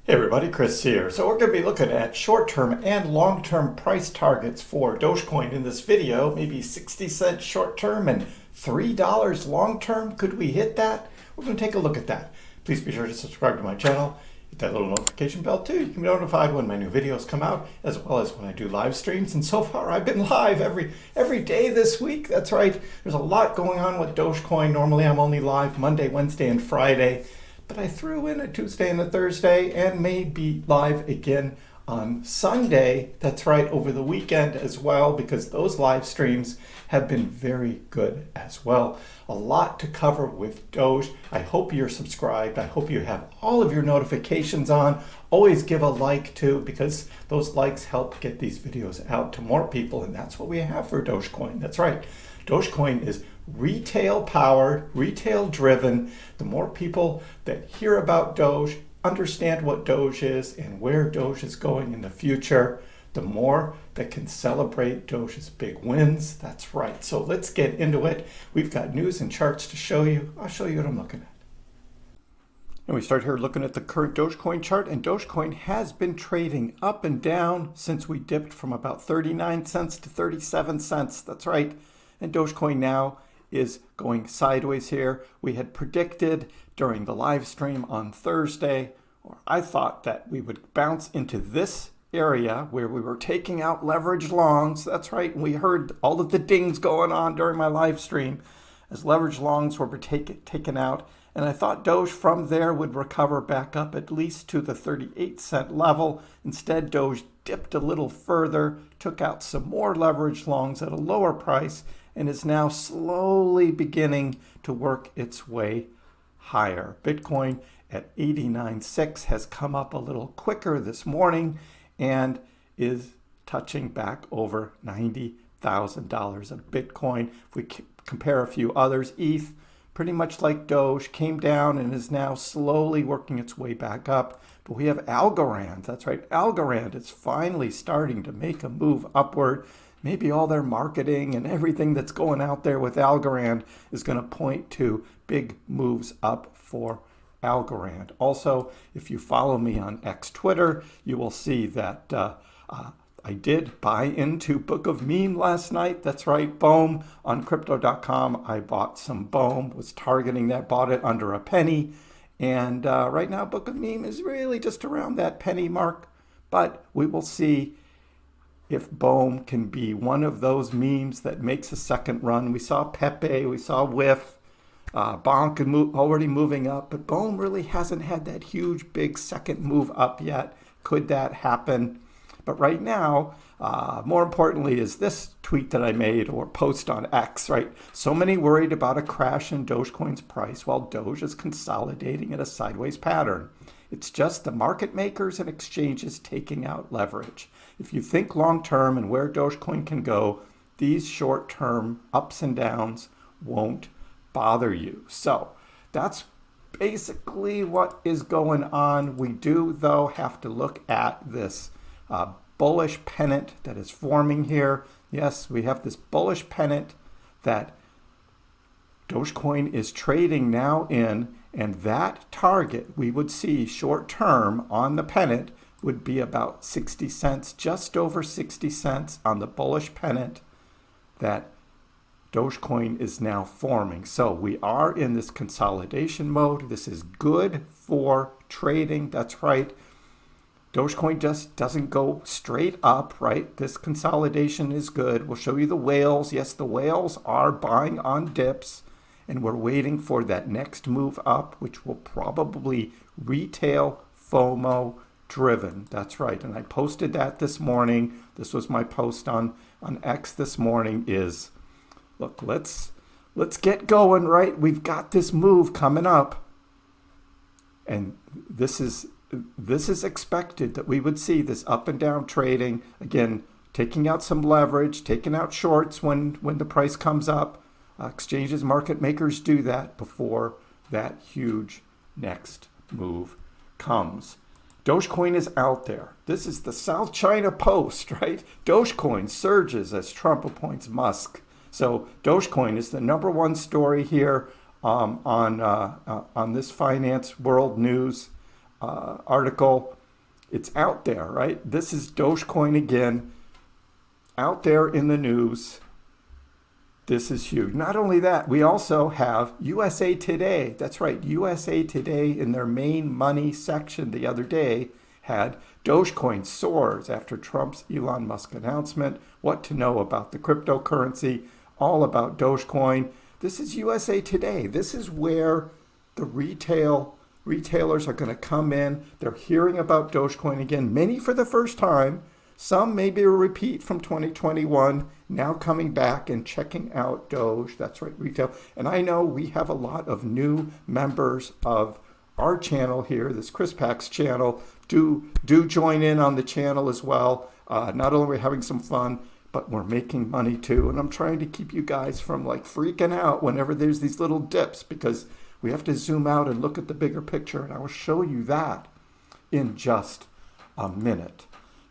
Hey everybody, Chris here. So we're going to be looking at short-term and long-term price targets for Dogecoin in this video. Maybe 60 cents short-term and $3 long-term. Could we hit that? We're going to take a look at that. Please be sure to subscribe to my channel. Hit that little notification bell too. You can be notified when my new videos come out, as well as when I do live streams. And so far, I've been live every day this week. That's right. There's a lot going on with Dogecoin. Normally, I'm only live Monday, Wednesday, and Friday. But I threw in a Tuesday and a Thursday and may be live again on Sunday. That's right, over the weekend as well, because those live streams have been very good as well. A lot to cover with Doge. I hope you're subscribed. I hope you have all of your notifications on. Always give a like too, because those likes help get these videos out to more people, and that's what we have for Dogecoin. That's right. Dogecoin is retail powered, retail driven. The more people that hear about Doge, understand what Doge is and where Doge is going in the future, the more that can celebrate Doge's big wins. That's right. So let's get into it. We've got news and charts to show you. I'll show you what I'm looking at. And we start here looking at the current Dogecoin chart, and Dogecoin has been trading up and down since we dipped from about 39 cents to 37 cents. That's right. And Dogecoin now is going sideways here. We had predicted during the live stream on Thursday, or I thought that we would bounce into this area where we were taking out leverage longs. That's right. We heard all of the dings going on during my live stream as leverage longs were taken out. And I thought Doge from there would recover back up at least to the 38-cent level. Instead, Doge dipped a little further, took out some more leverage longs at a lower price, and is now slowly beginning to work its way higher. Bitcoin at 89.6 has come up a little quicker this morning and is touching back over $90,000 of Bitcoin. If we compare a few others, ETH, pretty much like Doge, came down and is now slowly working its way back up. But we have Algorand. That's right. Algorand is finally starting to make a move upward. Maybe all their marketing and everything that's going out there with Algorand is going to point to big moves up for Algorand. Also, if you follow me on X Twitter, you will see that I did buy into Book of Meme last night. That's right, BOEM on crypto.com. I bought some BOEM, was targeting that, bought it under a penny. And right now, Book of Meme is really just around that penny mark. But we will see if BOEM can be one of those memes that makes a second run. We saw Pepe, we saw Whiff, Bonk already moving up, but BOEM really hasn't had that huge, big second move up yet. Could that happen? But right now, more importantly, is this tweet that I made or post on X, right? So many worried about a crash in Dogecoin's price while Doge is consolidating in a sideways pattern. It's just the market makers and exchanges taking out leverage. If you think long-term and where Dogecoin can go, these short-term ups and downs won't bother you. So that's basically what is going on. We do, though, have to look at this bullish pennant that is forming here. Yes, we have this bullish pennant that Dogecoin is trading now in, and that target we would see short term on the pennant would be about 60 cents, just over 60 cents on the bullish pennant that Dogecoin is now forming. So we are in this consolidation mode. This is good for trading. That's right. Dogecoin just doesn't go straight up, right? This consolidation is good. We'll show you the whales. Yes, the whales are buying on dips, and we're waiting for that next move up, which will probably retail FOMO driven. That's right. And I posted that this morning. This was my post on X this morning is, look, let's get going, right? We've got this move coming up. And this is expected that we would see this up and down trading. Again, taking out some leverage, taking out shorts when the price comes up. Exchanges, market makers do that before that huge next move comes. Dogecoin is out there. This is the South China Post, right? Dogecoin surges as Trump appoints Musk. So Dogecoin is the #1 story here on this finance world news. article. It's out there, right? This is Dogecoin again, out there in the news. This is huge. Not only that, we also have USA Today. That's right, USA Today in their main money section the other day had Dogecoin soars after Trump's Elon Musk announcement. What to know about the cryptocurrency, all about Dogecoin. This is USA Today. This is where the retailers are going to come in. They're hearing about Dogecoin again, many for the first time. Some maybe a repeat from 2021, now coming back and checking out Doge. That's right, retail. And I know we have a lot of new members of our channel here, this Chris Pack's channel. Do join in on the channel as well. Not only are we having some fun, but we're making money too. And I'm trying to keep you guys from like freaking out whenever there's these little dips, because we have to zoom out and look at the bigger picture. And I will show you that in just a minute.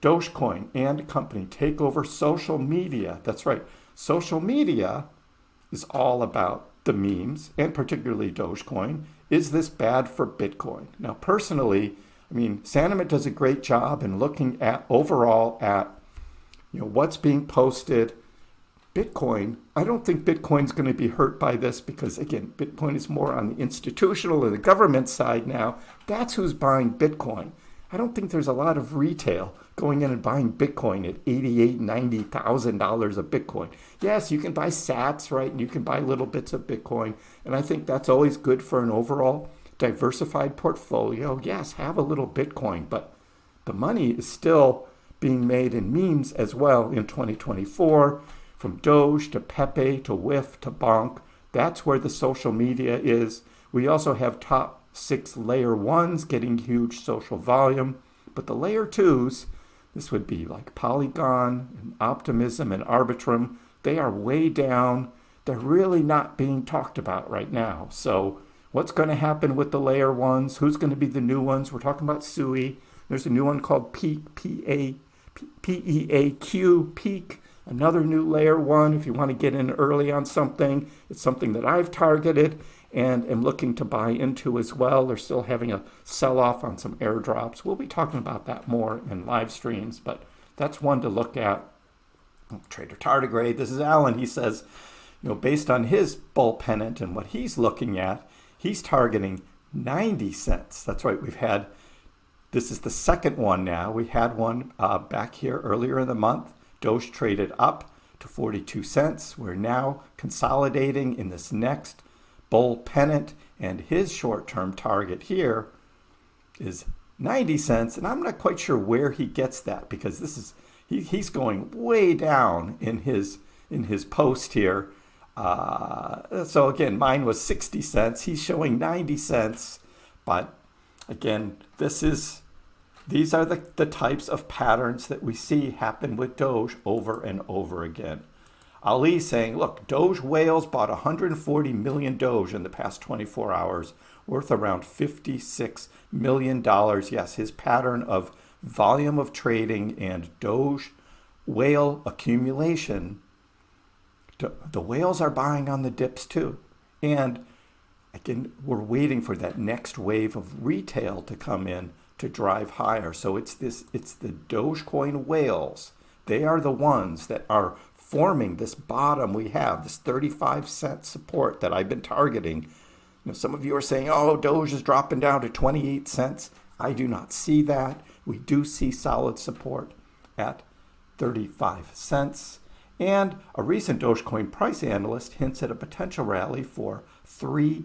Dogecoin and company take over social media. That's right. Social media is all about the memes, and particularly Dogecoin. Is this bad for Bitcoin? Now, personally, I mean, Santiment does a great job in looking at overall at what's being posted. Bitcoin, I don't think Bitcoin's going to be hurt by this because, again, Bitcoin is more on the institutional or the government side now. That's who's buying Bitcoin. I don't think there's a lot of retail going in and buying Bitcoin at $88,000, $90,000 a Bitcoin. Yes, you can buy sats, right? And you can buy little bits of Bitcoin. And I think that's always good for an overall diversified portfolio. Yes, have a little Bitcoin, but the money is still being made in memes as well in 2024, from Doge to Pepe to WIF to Bonk. That's where the social media is. We also have top 6 layer 1s getting huge social volume, but the layer 2s, this would be like Polygon and Optimism and Arbitrum, they are way down. They're really not being talked about right now. So what's going to happen with the layer 1s? Who's going to be the new ones? We're talking about Sui. There's a new one called Peak, P-E-A-Q, Peak. Another new layer 1 if you want to get in early on something. It's something that I've targeted and am looking to buy into as well. They're still having a sell-off on some airdrops. We'll be talking about that more in live streams, but that's one to look at. Trader Tardigrade, this is Alan. He says, based on his bull pennant and what he's looking at, he's targeting 90 cents. That's right. This is the second one now. We had one back here earlier in the month. Doge traded up to 42 cents. We're now consolidating in this next bull pennant, and his short-term target here is 90 cents. And I'm not quite sure where he gets that, because he's going way down in his post here. So again, mine was 60 cents. He's showing 90 cents. But again, these are the types of patterns that we see happen with Doge over and over again. Ali saying, look, Doge whales bought 140 million Doge in the past 24 hours, worth around $56 million. Yes, his pattern of volume of trading and Doge whale accumulation. The whales are buying on the dips too. And again, we're waiting for that next wave of retail to come in to drive higher. So it's the Dogecoin whales. They are the ones that are forming this bottom we have, this 35-cent support that I've been targeting. Some of you are saying, oh, Doge is dropping down to 28 cents. I do not see that. We do see solid support at 35 cents. And a recent Dogecoin price analyst hints at a potential rally for $3.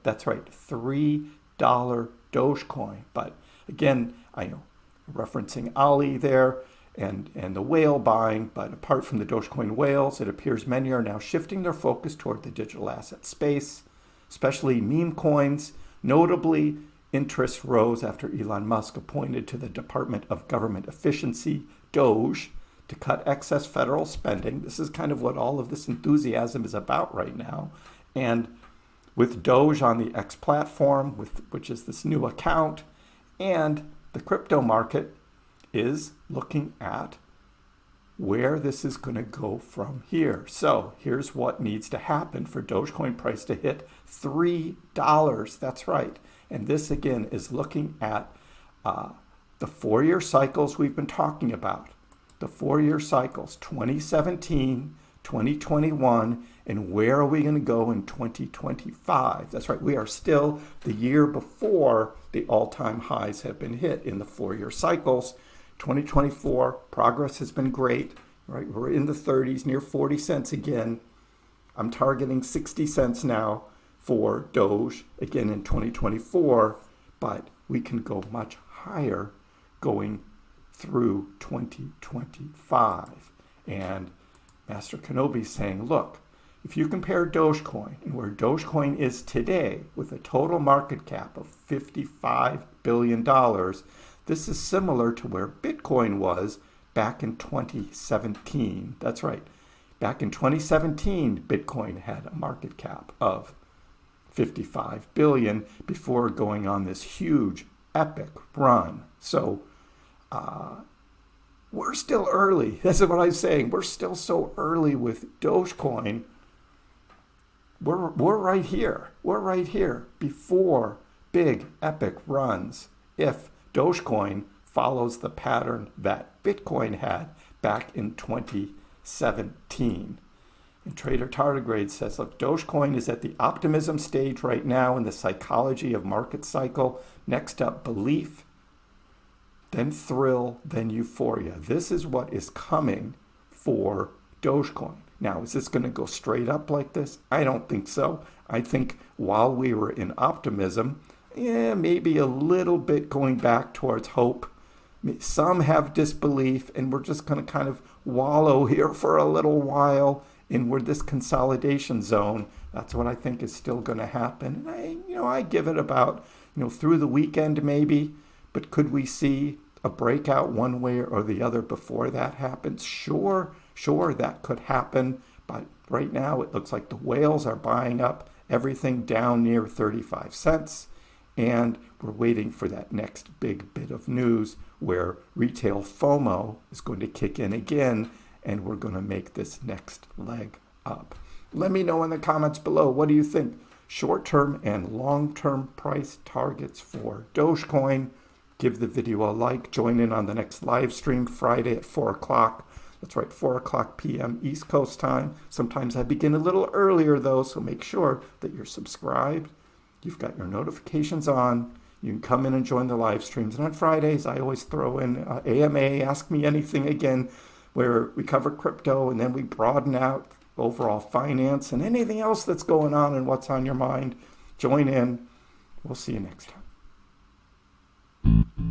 That's right, $3 Dogecoin. But again, I know referencing Ali there and the whale buying, but apart from the Dogecoin whales, it appears many are now shifting their focus toward the digital asset space, especially meme coins. Notably, interest rose after Elon Musk appointed to the Department of Government Efficiency, Doge, to cut excess federal spending. This is kind of what all of this enthusiasm is about right now. And with Doge on the X platform, which is this new account, and the crypto market is looking at where this is going to go from here. So here's what needs to happen for Dogecoin price to hit $3. That's right. And this again is looking at the 4-year cycles we've been talking about. The 4-year cycles, 2017, 2021, and where are we going to go in 2025? That's right, we are still the year before the all-time highs have been hit in the 4-year cycles. 2024, progress has been great, right? We're in the 30s, near 40 cents again. I'm targeting 60 cents now for Doge, again in 2024, but we can go much higher going through 2025. And Master Kenobi saying, look, if you compare Dogecoin and where Dogecoin is today with a total market cap of $55 billion, this is similar to where Bitcoin was back in 2017. That's right. Back in 2017, Bitcoin had a market cap of 55 billion before going on this huge epic run. So we're still early. That's what I'm saying. We're still so early with Dogecoin. We're right here. We're right here before big epic runs. If Dogecoin follows the pattern that Bitcoin had back in 2017. And Trader Tardigrade says, look, Dogecoin is at the optimism stage right now in the psychology of market cycle. Next up, belief, then thrill, then euphoria. This is what is coming for Dogecoin. Now, is this going to go straight up like this? I don't think so. I think while we were in optimism, maybe a little bit going back towards hope. Some have disbelief, and we're just going to kind of wallow here for a little while in where this consolidation zone. That's what I think is still going to happen. And I give it about, through the weekend maybe, but could we see a breakout one way or the other before that happens? Sure, that could happen. But right now it looks like the whales are buying up everything down near 35 cents. And we're waiting for that next big bit of news where retail FOMO is going to kick in again, and we're going to make this next leg up. Let me know in the comments below, what do you think? Short-term and long-term price targets for Dogecoin. Give the video a like. Join in on the next live stream Friday at 4 o'clock. That's right, 4 o'clock p.m. East Coast time. Sometimes I begin a little earlier though, so make sure that you're subscribed. You've got your notifications on. You can come in and join the live streams. And on Fridays, I always throw in AMA, Ask Me Anything again, where we cover crypto and then we broaden out overall finance and anything else that's going on and what's on your mind. Join in. We'll see you next time.